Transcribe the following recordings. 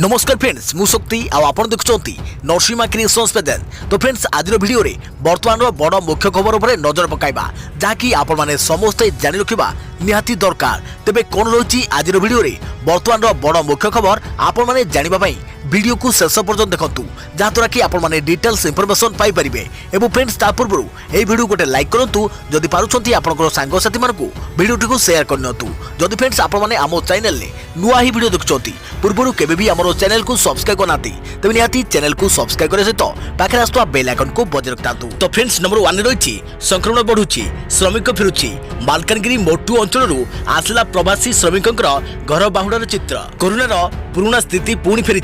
नमस्कार फ्रेंड्स मु शक्ति आपण देखुंती नरसिंहा क्रिएशंस पेजेस। तो फ्रेंड्स आज वीडियो रे वर्तमान बड़ मुख्य खबर उपर नजर पकाइबा जहाँकि आपण माने समस्ते जानि रखिबा निहाती दरकार। तेबे कोन रही आज वीडियो रे वर्तमान बड़ मुख्य खबर आपण माने जानिबा पई वीडियो को शेष पर्यंत देखंतु जहाँद्वारा कि आपण माने डिटेल्स इनफॉरमेशन पाई परिबे। एवं फ्रेंड्स ता पूर्व ए वीडियो गोटे लाइक करंतु जदि पारुछंती आपनकर सांग साथी मानकु वीडियो को शेयर करनतु। जदि फ्रेंड्स आपण माने आमो चैनल ले नुआ ही वीडियो देखुछंती पूर्व केबे भी हमरो चैनल को सब्सक्राइब करनाती तबे निहाती चैनल को सब्सक्राइब करे सहित पाखे आसुवा बेल आइकन को बजाय रखतांतु। तो फ्रेंड्स नंबर 1 रही संक्रमण बढ़ुची श्रमिक फिरुची मालकानगिरी मोटू अंचल आसला प्रवासी श्रमिकंकर घर बाहुडार चित्र। कोरोनार पुराना स्थिति पुणी फेरी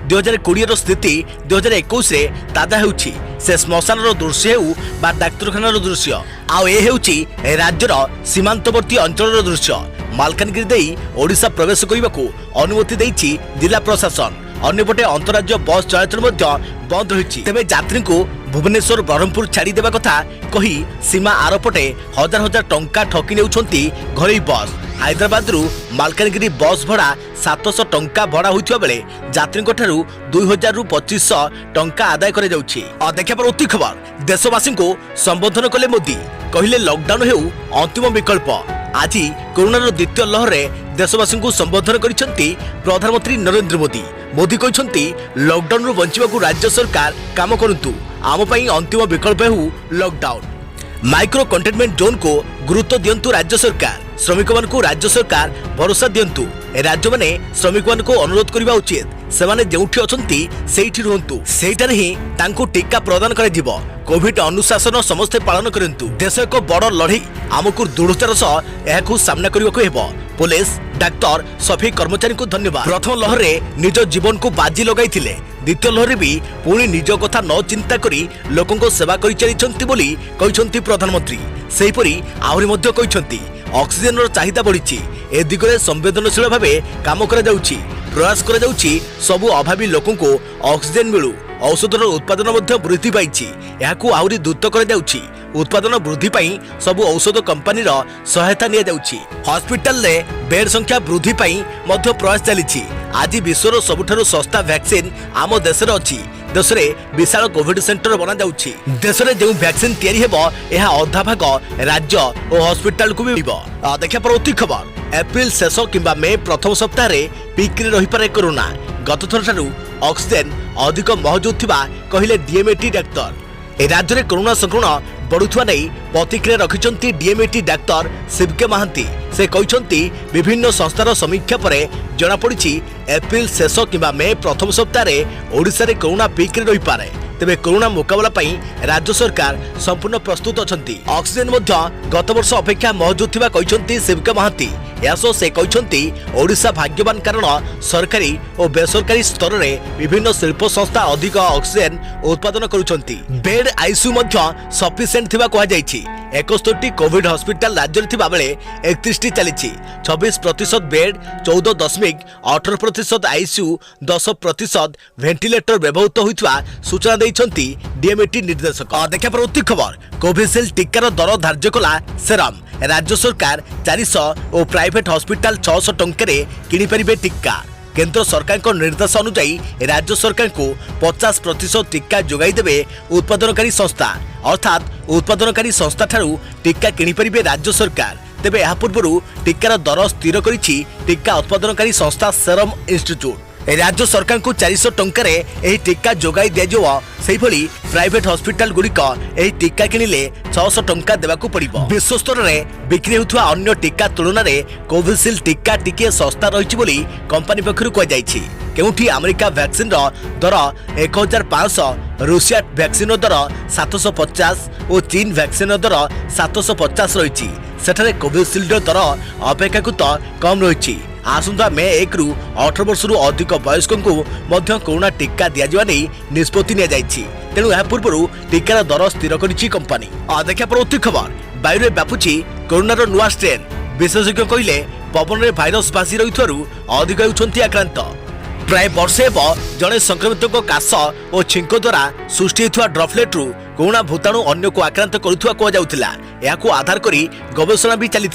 2020 स्थिति 2021 रे ताजा हेउची से श्मशान दृश्य हेउ बा डाक्तरखानार दृश्य आउ ए हेउची राज्यर सीमांतवर्ती अंचल दृश्य। मालकानगिरी देई ओडिशा प्रवेश करने अनुमति देइछि जिला प्रशासन। अन्यपटे अंतरराज्य बस चलाचल बंद रही। तेज यात्री को भुवनेश्वर ब्रह्मपुर छाड़ी देवा कथा कही सीमा आरपटे हजार हजार टंका ठकी नेउछंती घरोई बस। हैदराबाद रु मालकानगिरी बस भड़ा 700 टंका भड़ा होइथिबा बेले यात्री ठारू 2000 रु 2500 टंका आदाय करे जाउछि। देखा पर अति खबर देशवासी को संबोधन कले मोदी कहले लॉकडाउन हेउ अंतिम विकल्प। आज कोरोनार द्वितीय लहर में देशवासी को संबोधन करिसेंती प्रधानमंत्री नरेंद्र मोदी। मोदी कहते लॉकडाउन रु बंचिबाकू राज्य सरकार काम करंतु आम पई अंतिम विकल्प हेउ लॉकडाउन। माइक्रो कंटेनमेंट जोन को गुरुत्व दियंतु राज्य सरकार। श्रमिक मान को राज्य सरकार भरोसा दियंतु। राज्य माने श्रमिक मान को अनुरोध करबा उचित सेमाने जेउठी अछंती सेठी रहंतु सेठारे ही तांको टीका प्रदान करे दिबो। कोविड अनुशासन समस्ते पालन करंतु। देश एक बड़ लड़ई आमको दृढ़तार सह एहाकू सामना करबाकू हेबो। पुलिस डाक्तर सफाई कर्मचारी को धन्यवाद। प्रथम लहर में निज जीवन को बाजी लगाइथिले द्वितीय लहर भी पुणी निज कथा न चिंता करी लोकों को सेवा करि चलिछंती बोली कहिसंती प्रधानमंत्री। सेहिपरि आहुरी मध्ये कहिसंती ऑक्सीजन चाहिदा बढ़ी ए दिगरे संवेदनशील भावे काम करा जाउछि। प्रयास करा जाउछि सबु अभावी लोकों को ऑक्सीजन मिलू। औषधर उत्पादन मध्ये वृद्धि पाइछि एहाकू आहुरी द्रुत करा जाउछि। उत्पादन वृद्धि पाई सबु औषध कंपनी सहायता निया जाउछि। हॉस्पिटल रे बेड संख्या वृद्धि पाई मध्ये प्रयास चलिछि। आज विश्वर सबुठारु सस्ता वैक्सीन आम देश रे अछि। देश में विशाल कोविड सेंटर बना जाउछि। देश में जो वैक्सीन तैयारी हेबो एहा अधा भाग राज्य और हॉस्पिटल को मिलिबो। देखा पर अति खबर एप्रिल शेष किंबा मे प्रथम सप्ताह रे पीक रे रही पारे कोरोना। गत थर ठारू ऑक्सीजन अधिक मौजूद थिबा कहिले डीएमएटी डाक्टर। ए राज्य में कोरोना संक्रमण बढ़ुवा नहीं प्रतिक्रिया रखिंट डीएमएटी डाक्तर शिवके महांती। से कहते विभिन्न संस्थार समीक्षा पर जनापड़ी एप्रिल शेष किंबा मे प्रथम सप्ताह ओडिशा रे कोरोना पीक रे रही पारे। तेबे कोरोना मुकाबला पई राज्य सरकार संपूर्ण प्रस्तुत अछंती। ऑक्सीजन गत वर्ष अपेक्षा मौजूद थिबा कहते शिवके महांती। यासो से कहते ओडिशा भाग्यवान कारण सरकारी और बेसरकारी स्तर में विभिन्न शिल्प संस्था अधिक ऑक्सीजन उत्पादन करुछंती। बेड आईसीयू सफिशिएंट थिबा कहा जायछि। 71 कोविड हॉस्पिटल राज्य थिबा बेले 31 चलिछि। 26% बेड 14.18% आईसीयू 10% वेंटिलेटर व्यवहृत होइतवा सूचना दैछंती डीएमएटी निर्देशक। देखा पर अति खबर कोविशील्ड टीकार दर धार्य कला सेरम। राज्य सरकार 400 और प्राइवेट हॉस्पिटल 600 टंका किनि परिबे टीका। केंद्र सरकार को निर्देश अनुसार राज्य सरकार को 50% टीका जोगाई देवे उत्पादनकारी संस्था। अर्थात उत्पादनकारी संस्था ठारू टीका किनि परिबे राज्य सरकार। तेबे यह पूर्व टीकार दर स्थिर करिछि टीका उत्पादनकारी संस्था सेरम इंस्टीट्यूट। राज्य सरकार को 400 टंका टीका जोगाई दिया से प्राइवेट हॉस्पिटल गुड़िक टीका किणिले 600 टंका देवाकू पड़िबो। विश्व स्तर में बिक्री होउथुवा अन्य टीका तुलन में कोविशील्ड टीका टिके सस्ता रही बोली कंपनी पक्षरु कहुଯାଇଛି। केउठी अमेरिका वैक्सीन दर 1500, रूसिया वैक्सीन दर 750 और चीन वैक्सीन दर 750 रही। सेठारे कोविशील्ड दर अपेक्षाकृत कम रही। आसंता मे 1 रु 18 वर्ष रु अधिक वयस्क को मध्य कोरोना टीका दिया निष्पत्ति निया जायछि। तेणु यह पूर्व टीकार दर स्थिर करिछि कंपनी। देखा पर अति खबर वायु व्यापुछि कोरोनार नुआ स्ट्रेन। विशेषज्ञ कहले पवन में भाइरस भासी रही अधिक होउछंती आक्रांत। प्राय वर्षे जड़े संक्रमित काश और छिंक द्वारा सृष्टि होता ड्रपलेट रु कोरोना भूताणु अन्य को आक्रांत करुवा कहुला। यह आधार करी गवेषणा भी चली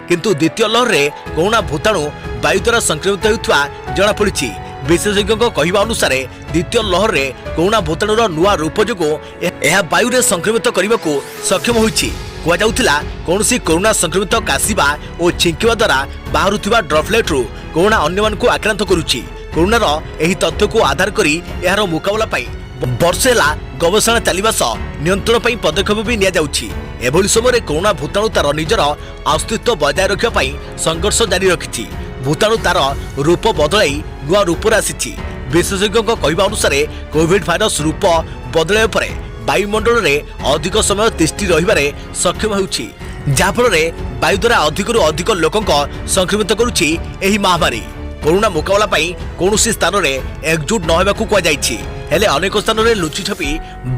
किंतु द्वितीय लहर में कोरोना भूताणु वायु द्वारा संक्रमित होता जनापड़ी। विशेषज्ञों कहवा अनुसार द्वितीय लहर में कोरोना भूताणुर नुआ रूप जो वायु में संक्रमित करने को सक्षम होइछि। कहला कौन कोरोना संक्रमित काशिबा और छिंकिवा द्वारा बाहरुवा ड्रपलेट रु कोरोना अन्य आक्रांत करुछि। कोरोनार एही तथ्य को आधार करी यार मुकाबला वर्षे है गवेषणा चलने सह नियंत्रण पर पदक्षेप भी नियाଯାଉଛି। एभली समय कोरोना भूताणु तार निजर अस्तित्व बजाय रखापी संघर्ष जारी रखिछि। भूताणु तार रूप बदलाई नुआ रूप आसी। विशेषज्ञों कहवा अनुसार कोविड भाइरस रूप बदल पर वायुमंडल में अधिक समय तिष्ठि रही सक्षम होउछि, जहाँफल वायु द्वारा अधिकरू अधिक लोक संक्रमित करुछि। एही महामारी कोरोना मुकाबला कौन स्थान में एकजुट न होगा कहुଯାଇଛି, हेले अनेक स्थान में लुचि छपी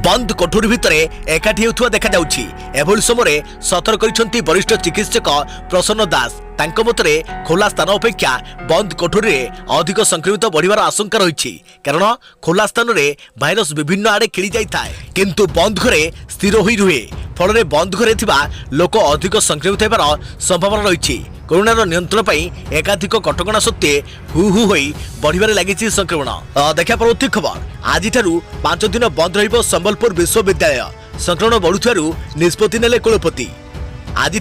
बंद कोठरी भितर एकाठी होता देखा जाउछि। एभली समय सतर्क करिसेंती वरिष्ठ चिकित्सक प्रसन्न दास। तांको मतरे खोला स्थान अपेक्षा बंद कोठरी अधिक संक्रमित बढ़िवार आशंका रही, कारण खोला स्थान में भाइरस विभिन्न आड़े खिली जाए किंतु बंद घरे स्थिर होई रुहे, फल बंद घरे थिबा लोक अधिक संक्रमित होबार संभावना रही। कोरोनार नियंत्रण पर एकाधिक कटकणा सत्वे हु हु होई बढ़िबारे लागिछि संक्रमण। देखा परवर्ती खबर, आज 5 दिन बंद रहिबो संबलपुर विश्वविद्यालय। संक्रमण बढ़ुथिबारु निष्पत्ति नेले कुलपति। आज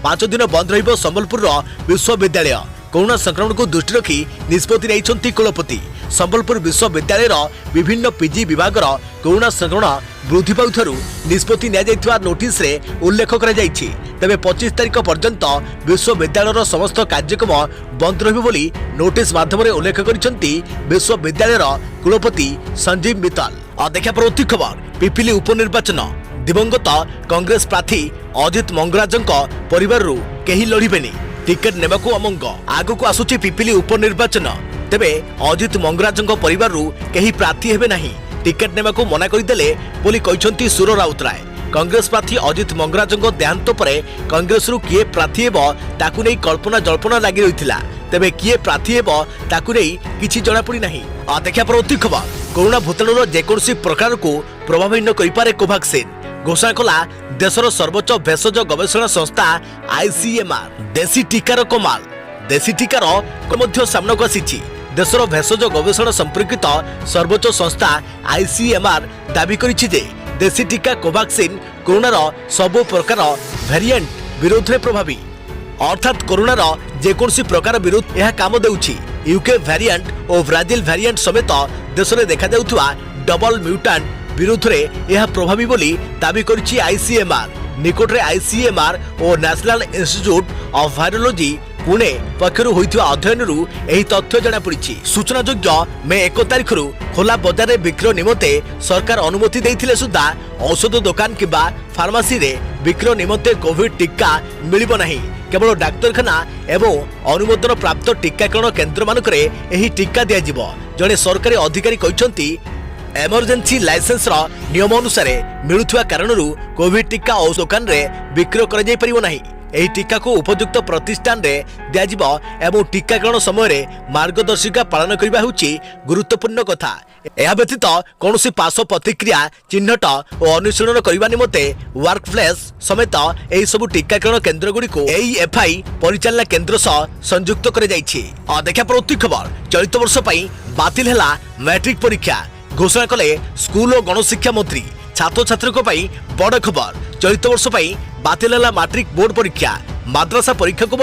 5 दिन बंद रहिबो संबलपुर विश्वविद्यालय। कोरोना संक्रमण को दृष्टि रखी निष्पत्ति नेइछंती कुलपति। संबलपुर विश्वविद्यालय विभिन्न पीजी विभाग कोरोना संक्रमण वृद्धि पाउथारु निष्पत्ति नियाଯାଇଥିବା नोटिस रे उल्लेख करा जायछि। तबे 25 तारिख पर्यंत विश्वविद्यालय समस्त कार्यक्रम बंद रहिबो बोली नोटिस माध्यम उल्लेख करिसेंती विश्वविद्यालय कुलपति संजीव मित्तल। देखा परवर्ती खबर, पिपिली उपनिर्वाचन। दिवंगत कांग्रेस प्रार्थी अजित मंगराजंक परिवार केही लड़िबेनी, टिकेट नेबाकू अमंग। आगकू आसुची पिपिली उपनिर्वाचन, तेबे अजित मंगराजंक परिवार केही प्रार्थी हेबे नाही, टिकेट नेबाकू मना करिदेले बोली कहिसंती सुर राउतराय। कांग्रेस प्रार्थी अजित मंगराजंक देहांत परे कांग्रेस किए प्रार्थी हेब ताकू नै कल्पना जल्पना लागि रहिथिला, तेबे किए प्रार्थी हेब ताकू नै किछि जणा पड़ी नाही। देखा परवर्ती खबर, कोरोना भूताणुर जेकोसी प्रकार को प्रभावित न करिपारे कोवाक्सिन। घोषणा कला देशर सर्वोच्च भेषज गवेषणा संस्था आईसीएमआर। देशी टीकार कमाल, देशी टीकार मध्य सामना को आसी। देशर भेषज गवेषणा संपर्कित सर्वोच्च संस्था आईसीएमआर दाबी करिछि जे देशी टीका कोवाक्सिन कोरोनार सबु प्रकार वेरिएंट विरोध में प्रभावी, अर्थात कोरोनार जेकोसी प्रकार विरोध यह काम देउछि। यूके वेरिएंट और ब्राजिल वेरिएंट समेत देश में देखा जाउथुवा डबल म्यूटेंट विरोध में यह प्रभावी बोली दाबी करिछि आईसीएमआर। निकट में आईसीएमआर और national institute of virology Pune पक्षर होइथिवा अध्ययन एही तथ्य जणा पड़िछि। सूचनायोग्य मे 1 तारिख खोला बजार में बिक्री निमंते सरकार अनुमति देइथिले सुद्धा औषध दुकान किबा फार्मासी रे बिक्री निमंते कोविड टीका मिलिबो नाही। केवल डाक्तरखाना एवं अनुमोदन प्राप्त टीकाकरण केन्द्र मानकरे एही टीका दिया जिवो। जणे सरकारी अधिकारी कहिसंती एमरजेंसी लाइसेंस नियम अनुसार मिलुवा कारण कोविड टीका औषध दुकान रे बिक्री करा जाय परिबो नाही। एही टीका को उपयुक्त प्रतिष्ठान रे दियाजिबो एवं टीकाकरण समय मार्गदर्शिका पालन करबा होची गुरुत्वपूर्ण कथा। यह व्यतीत कौन पार्श्व प्रतिक्रिया चिन्हट और अनुशीलन करने निमंते वर्कप्लेस समेत यही सबु टीकाकरण केन्द्र गुड़ी को एफआई परिचालना केन्द्र सह संयुक्त कर। देखा परवर्ती खबर, चलित वर्ष बातिल है मैट्रिक परीक्षा। घोषणा कले स्कूल और गणशिक्षा मंत्री। छात्र छात्री बड़ खबर, चलित वर्ष बातिल है मैट्रिक बोर्ड परीक्षा। माद्रासा परीक्षा को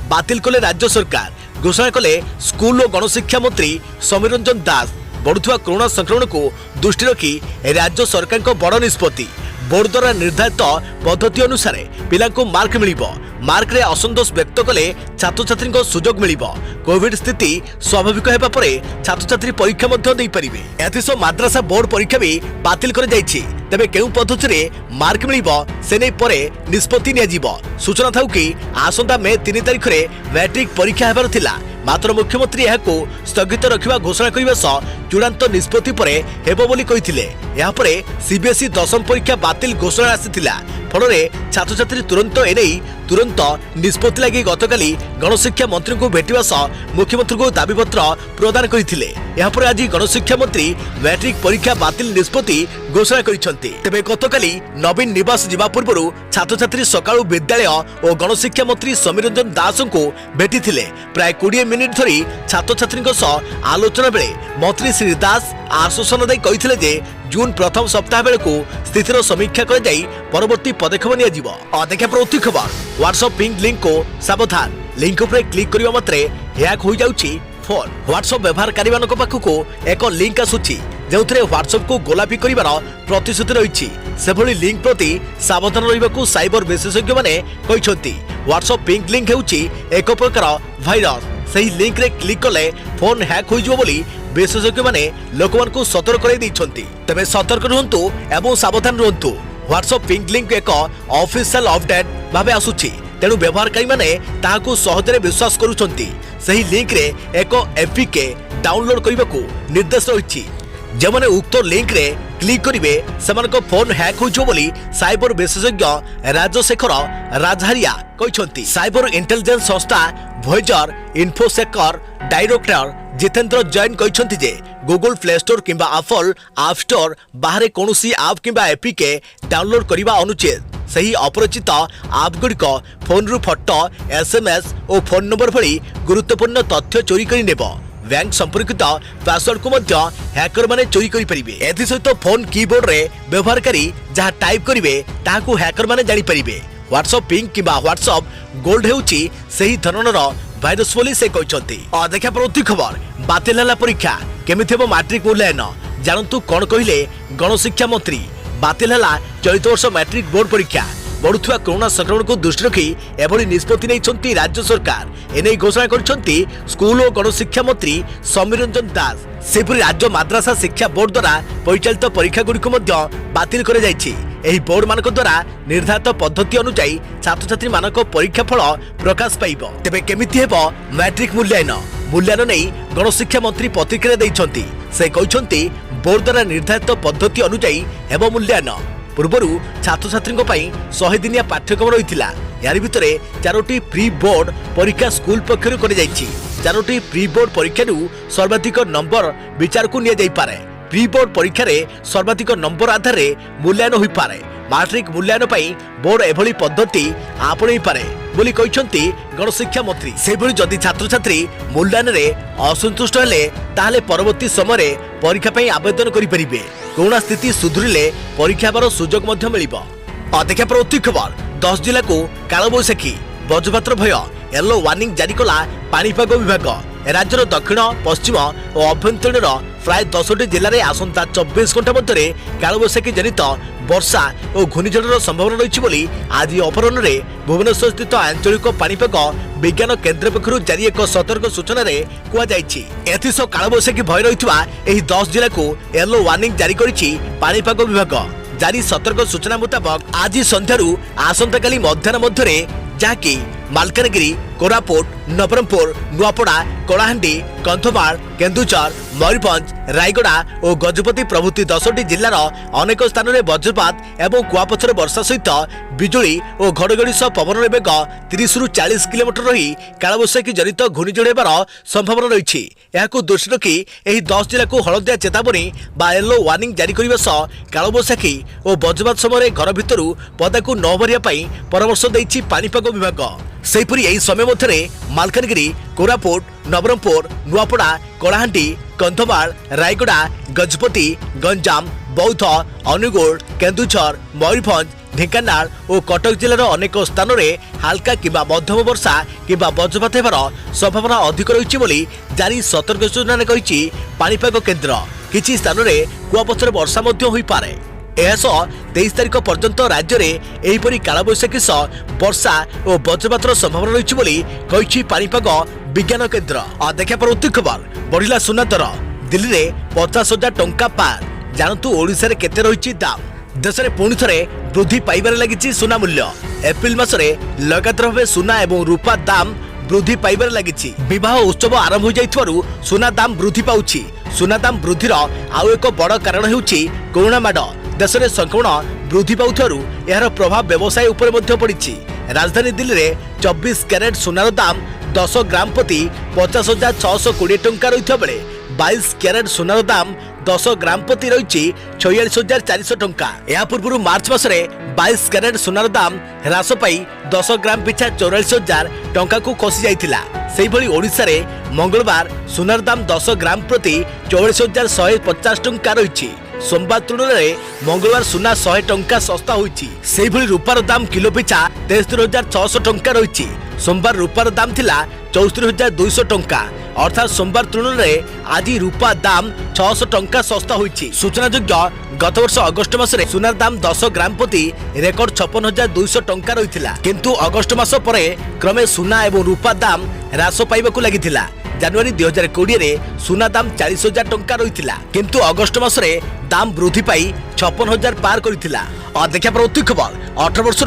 बातिल कले राज्य सरकार। घोषणा कले स्कूल और गणशिक्षा मंत्री समीर रंजन दास। बढ़ुवा कोरोना संक्रमण को दृष्टि रखी राज्य सरकार को बड़ निष्पत्ति। बोर्ड द्वारा निर्धारित पद्धति अनुसार पिला मार्क मिलिबो। मार्क रे असंतोष व्यक्त कले छात्र छात्री सुजोग मिलिबो। कोविड स्थिति स्वाभाविक हेबा परे छात्र छात्री परीक्षा मध्य देई परिबे। एथिसो माद्रासा बोर्ड परीक्षा भी बातिल कर जायछि। तेबे केउ पद्धति रे मार्क मिलिबो से नै परे निष्पत्ति निया जिवो। सूचना थाउ कि आसंता मे 3 तारिख रे मैट्रिक परीक्षा हेबार थिला, मात्र मुख्यमंत्री यहाको स्थगित रखिबा घोषणा करिबा सह चूड़ांत निष्पत्ति परे हेबो बोली कहिथिले। या परे सीबीएसई 10th परीक्षा बातिल घोषणा आसिथिला। फल छात्र छात्री तुरंत निष्पत्ति लगी गतकाली गणशिक्षा मंत्री को भेटा सह मुख्यमंत्री को दाबीपत्र प्रदान करते। यापर आज गणशिक्षा मंत्री मैट्रिक परीक्षा बातिल निष्पत्ति घोषणा करते। तेबे गतकाली नवीन निवास जावा पूर्व छात्र छात्री सकाळु विद्यालय और गणशिक्षा मंत्री समीर रंजन दास को भेटी प्राय 20 मिनिट धरी छात्र छात्री आलोचना बेले मंत्री श्री दास आश्वासन दे कहिथिले जे जून प्रथम सप्ताह बेलू स्थितिर समीक्षा कर परवर्ती पदक्षेप नियाजिबो। देखा प्रति खबर व्हाट्सएप पिंग लिंक को सावधान। लिंक उपरे क्लिक करिबा मात्रे हैक हो जाउची फोन। व्हाट्सएप व्यवहारकारी मानक पाखकु एक लिंक आसुची जेउथरे व्हाट्सएप को गोलापी करिवार प्रतिश्रुति रहिछि। सेभली लिंक प्रति सावधान रहिबाकु साइबर विशेषज्ञ माने कहिसंती। व्हाट्सएप पिंग लिंक हेउची एक प्रकार भाइरस। सही लिंक रे क्लिक कले फोन हैक हो जिवो बोली विशेषज्ञ माने लोकमानकु सतर्क कराई दैछंती। तबे सतर्क रहंतु एवं सावधान रहंतु। व्हाट्सएप पिंग लिंक एक ऑफिशियल अपडेट भाबे आसुछि, तेणु व्यवहारकारी माने ताहाकु सहजरे विश्वास करूछंती। सही लिंक रे एक एपीके डाउनलोड करिबाकु निर्देश रहिछि। जेमाने उक्त लिंक रे क्लिक करिवे सेमानक फोन हैक होइछो बोली साइबर विशेषज्ञ राजशेखर राजहारिया कहिसंती। साइबर इंटेलिजेंस संस्था भोयजर इन्फोसेकर डायरेक्टर जितेंद्र जैन कहिसंती जे गूगल प्ले स्टोर किंबा एप्पल ऐप स्टोर बाहर कोनोसी ऐप किंबा एपीके डाउनलोड करिबा अनुचित। सही अपरिचित ऐप गुड़िक फोन रु फोटो एसएमएस और फोन नंबर भली गुरुत्वपूर्ण तथ्य चोरी करि नेबो। बैंक संपर्कित पासवर्ड को मध्य हैकर माने चोरी करि परिबे। एथि सहित फोन कीबोर्ड रे व्यवहारकारी जहाँ टाइप करिवे ताहाकु हैकर माने जानि परिबे। व्हाट्सएप पिंग किंबा व्हाट्सएप गोल्ड हेउची सही धरणर भाइरस बोली से कहते। देखा प्रति खबर बातिल होला परीक्षा केमिथि हेबो मैट्रिक मूल्यांकन जानतु कोन कहिले गणशिक्षा मंत्री। बातिल होला चलित वर्ष मैट्रिक बोर्ड परीक्षा। बढ़ुवा कोरोना संक्रमण को दृष्टि रखी एभली निष्पत्ति नहीं राज्य सरकार। एने घोषणा करछंती स्कूल और गणशिक्षा मंत्री समीर रंजन दास। सेपरि राज्य माद्रासा शिक्षा बोर्ड द्वारा परिचालित परीक्षा गुड़िक बातिल कर जाइछि। एही बोर्ड मानक द्वारा निर्धारित पद्धति अनुसार छात्र छात्री मानक परीक्षा फल प्रकाश पाइब। तेबे केमिति हेबो मैट्रिक मूल्यांकन नहीं गणशिक्षा मंत्री प्रतिक्रिया दैछंती। से कहछंती बोर्ड द्वारा निर्धारित पद्धति अनुसार हेबो मूल्यांकन। पूर्वर छात्र छात्री 100 दिनिया पाठ्यक्रम रही। यार भितर 4टी प्री बोर्ड परीक्षा स्कूल पक्षर कर 4टी प्री बोर्ड परीक्षा सर्वाधिक नंबर विचार को नि जाइपारे। प्री बोर्ड परीक्षा सर्वाधिक नंबर आधार मूल्यांकन हो पारे। मैट्रिक मूल्यांकन बोर्ड एभली पद्धति आपणई पारे बोली कहिसंती गणशिक्षा मंत्री। सेभली जदि छात्र छात्री मूल्यांकन असंतुष्ट हेले ताहले परवर्ती समय परीक्षा पई आवेदन करि परिबे। कोरोना स्थिति सुधुरिले परीक्षा हेबार सुजोग मध्य मिलिबो। देखा प्रति खबर 10 जिला को कालबैशाखी वज्रपातर भय येलो वार्निंग जारी कला पाणीपाग विभाग। राज्यर दक्षिण पश्चिम और अभ्यंतरीण प्राय 10टी जिले में आसंता 24 घंटा मध्य कालबैशाखी जनित वर्षा और घूर्णिझड़र संभावना रही आज अपराह्न भुवनेश्वर स्थित आंचलिक पाणीपाग विज्ञान केन्द्र पक्षर जारी एक सतर्क सूचना कहुसह कालबैशाखी भय रही 10 जिला को येलो वार्निंग जारी करिछि पाणीपाग विभाग। जारी सतर्क सूचना मुताबक आज संध्यारू आसंता काली मध्याह्न मध्य जहाँकि मालकानगिरी कोरापुट नबरंगपुर नुआपड़ा कलाहांडी कंधमाल केन्दुझर मयूरभंज रायगड़ा और गजपति प्रभृति 10टी जिलार अनेक स्थान में वज्रपात एवं कुआपथर वर्षा सहित बिजुली और घड़घड़ी सह पवन बेग 30 रु 40 किलोमीटर रही कालबैशाखी जनित घूर्णिझड़ हेबार संभावना रही। यहाकु दृष्टि रखी एही 10 जिला को हलदिया चेतावनी बा येलो वार्निंग जारी करने सह कालबैशाखी और वज्रपात समय घर भितर पदाकू न भरिया परामर्श देइछि पाणीपाग विभाग। सेहीपरि एही समय मध्य मालकानगिरी कोरापुट नबरंगपुर नुआपड़ा कलाहांडी कंधमाल रायगड़ा गजपति गंजाम बौद्ध अनुगुल केन्दुझर मयूरभंज ढेंकानाल और कटक जिलार अनेक स्थान में हाल्का किंबा मध्यम वर्षा किंबा वज्रपात हेबार संभावना अधिक रही बोली जारी सतर्क सूचना कहिछि पाणीपाग केन्द्र। किछि स्थान में कुआपथर वर्षा मध्य होई पारे। एसह 23 तारिख पर्यंत राज्य में एहीपरि कालबैशाखी सह वर्षा और वज्रपातर संभावना रही बोली कहिछि पाणीपाग विज्ञान केन्द्र। देखा प्रति खबर बढ़िला सुना दर दिल्ली में 50,000 टंका पार। जानतु ओडिशा रे केते रही दाम। देश में पुणी थे वृद्धि पाइबार लगी सुना मूल्य। एप्रिल मासरे लगातार भाव सुना एवं रूपा दाम वृद्धि पाइबार लगी। विवाह उत्सव आरंभ हो जाइथिबारु सुना दाम वृद्धि पाउछि। सुना दाम वृद्धिर आउ एक बड़ कारण हेउछि कोरोना माड। देश में संक्रमण वृद्धि पाउथिबारु एहार प्रभाव व्यवसाय उपरे मध्य पड़िछि। राजधानी दिल्ली रे 24 कैरेट सोनार दाम 10 ग्राम प्रति 50,620 टंका रही बेले 22 कैरेट सोनार दाम 10 ग्राम प्रति रही 46,400 टंका। या पूर्व मार्च मासरे 22 कैरेट सोनार दाम ह्रास पाई 10 ग्राम पिछा 44,000 टंका को खसी जाइथिला। सेहिभଳି ओडिशा रे मंगलवार सोनार दाम 10 ग्राम प्रति 44,150 टंका रही। सोमवार तुलन में मंगलवार सुना 100 टंका सस्ता होइछि। सेहिभଳି रूपार दाम किलो पिछा 73,600 टंका रही। सोमवार रूपार दाम थिला 74,200 टंका अर्थात सोमवार तुलन में आज रूपा दाम 600 टंका सस्ता होइछि। सूचनायोग्य गत वर्ष अगस्ट मासरे सुनार दाम 10 ग्राम प्रति रेकर्ड 56,200 टंका रहिथिला, किंतु अगस्ट मास परे क्रमे सुना एवं रूपा दाम ह्रास पाइबाकू लागिथिला। जनवरी 2020 रे सुना दाम 40,000 टंका रहिथिला, किंतु अगस्ट मासरे दाम वृद्धि पाई 56,000 पार करिथिला। देखा प्रति खबर 18 वर्ष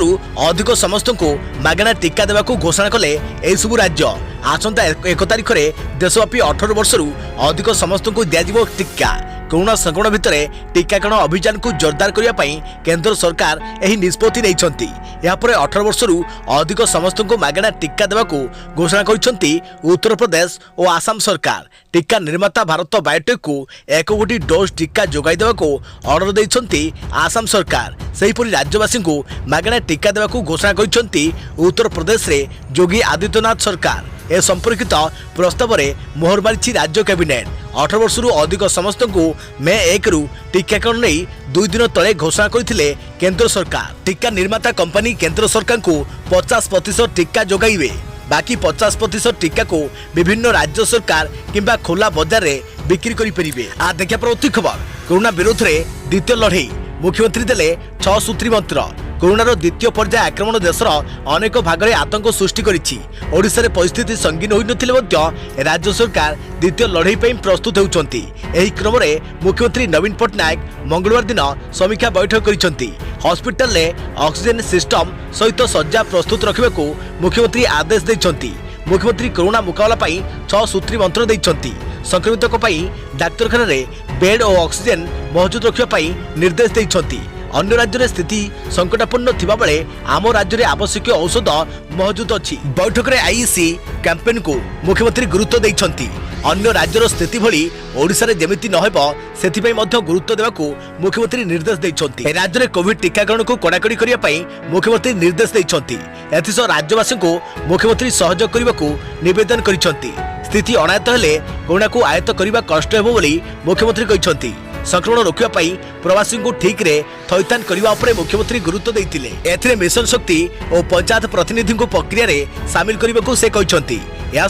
अधिक समस्त को मागणा टीका देवाकू घोषणा कले एही सबु राज्य। आसंता 1 तारिख रे देशव्यापी 18 वर्ष अधिक समस्त को दियाजिबो टीका। कोरोना संक्रमण भितर टीकाकरण अभियान को जोरदार करने पाई केंद्र सरकार एही निष्पत्ति नैछंती। या परे 18 वर्ष अधिक समस्त को मागणा टीका देवाकू घोषणा करिसंती उत्तर प्रदेश और आसाम सरकार। टीका निर्माता भारत बायोटेक को 1 कोटी डोज टीका जोगाई देवाकू ऑर्डर दैछंती आसाम सरकार। सेहीपरि राज्यवासी को मागणा टीका देवाकू घोषणा करिसंती उत्तर प्रदेश रे योगी आदित्यनाथ सरकार। ए संपर्कित प्रस्ताव में मोहर मारी राज्य कैबिनेट। 18 वर्ष अधिक समस्त को मे 1 रु टीकाकरण नहीं 2 दिन तले घोषणा करथिले केंद्र सरकार। टीका निर्माता कंपनी केंद्र सरकार को 50% टीका जोगाइबे। बाकी 50% टीका को विभिन्न राज्य सरकार किंबा खोला बाजार रे बिक्री करि परिबे। देखा प्रति खबर कोरोना विरोध रे द्वितीय लड़ाई मुख्यमंत्री देले 6 सूत्री मंत्र। कोरोनार द्वितीय पर्याय आक्रमण देशर अनेक भाग में आतंक सृष्टि करिछि। ओडिशा रे परिस्थिति संगीन होई नथिले मध्य राज्य सरकार द्वितीय लड़ाई ପାଇଁ प्रस्तुत होउछंती। एही क्रम रे मुख्यमंत्री नवीन पटनायक मंगलवार दिन समीक्षा बैठक करिसंती। हॉस्पिटल ले ऑक्सीजन सिस्टम सहित सज्जा प्रस्तुत रखिबाकू मुख्यमंत्री आदेश दैछंती। मुख्यमंत्री कोरोना मुकाबला ପାଇଁ 6 सूत्री मंत्र दैछंती। संक्रमितक ପାଇଁ डाक्तरखाना रे बेड और ऑक्सीजन मौजूद रखिबा ପାଇଁ निर्देश दैछंती। अन्य राज्य में स्थिति संकटापन्न थिबा बेले आम राज्य में आवश्यक औषध मौजूद अछि। बैठक में आईईसी कैंपेन को मुख्यमंत्री गुरुत्व दैछंती। अन्य राज्यर स्थिति भली ओडिशा रे जेमिति न हेबो सेथिपई मध्य गुरुत्व देबाकू मुख्यमंत्री निर्देश दैछंती। राज्य में कोविड टीकाकरण को कड़ाकड़ी करिया पई मुख्यमंत्री निर्देश दैछंती। एथिसो राज्यवासी को मुख्यमंत्री सहयोग करिबाकू निवेदन करिसंती। स्थिति अनायत हेले कोरोना को आयत्त करबा कष्ट हेबो बोली मुख्यमंत्री कहिसंती। संक्रमण रोकिया पाई प्रवासी को ठीक रे थैथान करबा उपरे मुख्यमंत्री गुरुत्व दैथिले। एथिरे मिशन शक्ति और पंचायत प्रतिनिधि को प्रक्रिया रे शामिल करबाकू से कहिसंती। या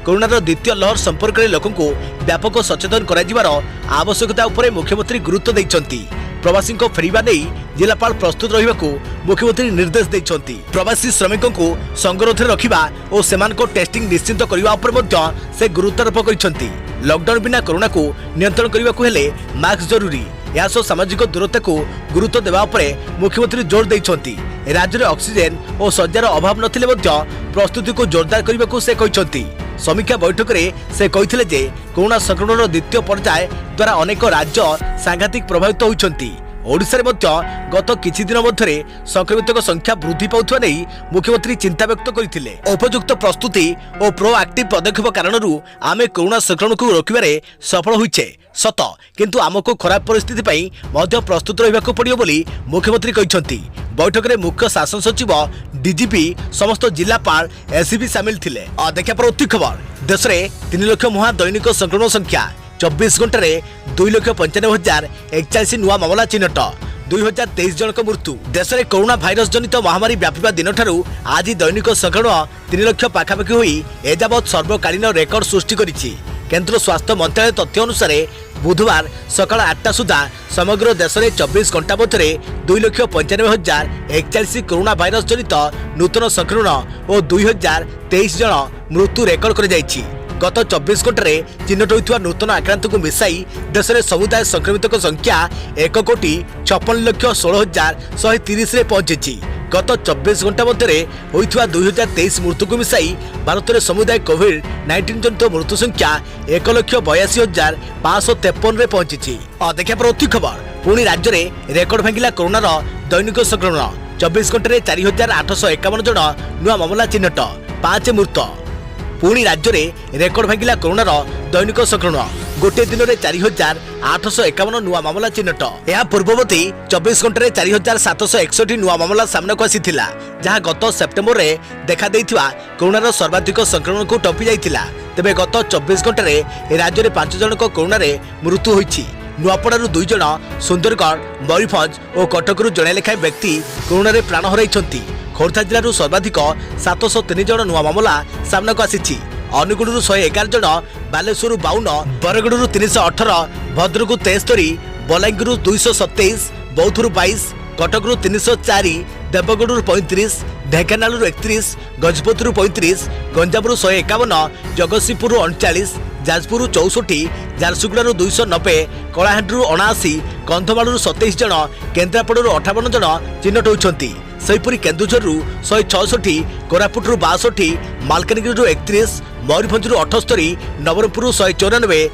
कोरोनार द्वितीय लहर संपर्क में लोक व्यापक सचेतन कर आवश्यकता उपरे मुख्यमंत्री गुरुत्व दैछंती। प्रवासी को फेरिबा नहीं जिलापाल प्रस्तुत रहिबाकू मुख्यमंत्री निर्देश दैछंती। प्रवासी श्रमिकों को संगरोध रखिबा और सेमान को टेस्टिंग निश्चित करबा उपरे मध्य से गुरुत्वारोप करिसंती। लॉकडाउन बिना कोरोना को नियंत्रण करबाकू हेले मास्क जरूरी। या सामाजिक दूरता को गुरुत्व देवा उपरे मुख्यमंत्री जोर दैछंती। राज्य में ऑक्सीजन और सज्जार अभाव नथिले मध्य प्रस्तुति को जोरदार करबाकू से कहिसंती। समीक्षा बैठक में से कहिथिले जे कोरोना संक्रमण द्वितीय पर्याय द्वारा अनेक राज्य सांघातिक प्रभावित होइछंती। ओडिशा रे मध्य गत किछि दिन मध्यरे संक्रमितक संख्या वृद्धि पाउथवा नै मुख्यमंत्री चिंता व्यक्त करथिले। उपयुक्त प्रस्तुति और प्रोएक्टिव पदक्षेप कारणरू आमे कोरोना संक्रमण को रोकिबारे सफल होइछे सत, किंतु आमको खराब परिस्थिति पई मध्य प्रस्तुत रहिबाकू पड़ियो बोली मुख्यमंत्री कहिसंती। बैठक में मुख्य शासन सचिव डीजीपी समस्त जिलापाल एसपी शामिल थिले। देखा प्रति खबर देश में 3 लाख मुहा दैनिक संक्रमण संख्या 24 घंटे 2,95,041 नुआ मामला चिन्हट 2023 जनक मृत्यु। देश में कोरोना भाइरस जनित महामारी व्यापा दिन ठारू आज दैनिक संक्रमण 3 लाख पाखापाखि होई एजावत सर्वकालीन रेकर्ड सृष्टि करिछि। केंद्र स्वास्थ्य मंत्रालय तथ्य अनुसार बुधवार सकाल 8टा सुधा समग्र देश में 24 घंटा मध्य 2,95,041 कोरोना भाइरस जनित नूतन संक्रमण और 2,023 जन मृत्यु रेकर्ड कर जाइछि। गत 24 घंटे चिन्हट होइथुवा नूतन आक्रांत को मिसाई देश में समुदाय संक्रमित संख्या 1,56,16,130 रे पहुंची। गत 24 घंटा मध्य होइथुवा 2023 मृत्यु को मिसाई भारत में समुदाय कोविड-19 जनित मृत्यु संख्या 1,82,553 रे पहुंची। देखा प्रति खबर पुणी राज्य में रेकर्ड भांगिला कोरोनार दैनिक संक्रमण 24 घंटे 4851 जन नुआ मामला चिन्हट 5 मृत। पुणी राज्य में रेकर्ड भांगिला कोरोनार दैनिक संक्रमण गोटे दिन में 4851 नुआ मामला चिन्हट। यह पूर्ववर्ती 24 घंटे 4761 नुआ मामला सामना को आसीथिला, जहां गत सेप्टेम्बर में देखा देइथिबा कोरोनार सर्वाधिक संक्रमण को टपी जाइथिला। तेबे गत 24 घंटे राज्य में 5 जन कोरोना मृत्यु होइछि। नुआपड़ारू 2 जन, सुंदरगढ़, मयूरभंज और कटकरू जणे लेखाएं व्यक्ति कोरोना रे प्राण हराइछंती। खोर्धा जिलूर सर्वाधिक 703 जन नुआ मामला सामना को आसीछि। अनुगुड़ू 111 जन, बालेश्वर 52, बरगड़ू 318, भद्रक 73, बलांगीर 227, बौद्धरू 22, कटकरू 304, देवगढ़ 35, ढेंकानाल 31, गजपति 35, गंजामरू 151, जगतसिंहपुर 39, जाजपुर 64, झारसुगुड़ा 290, कलाहांडी 79, कंधमाल 27 जन, केन्द्रापड़ा 58 जन चिन्हट होती। सेहीपरि केन्दुझर 166, कोरापुट 62, मालकानगिरी 31, मयूरभंज 78, नवरंगपुर 194,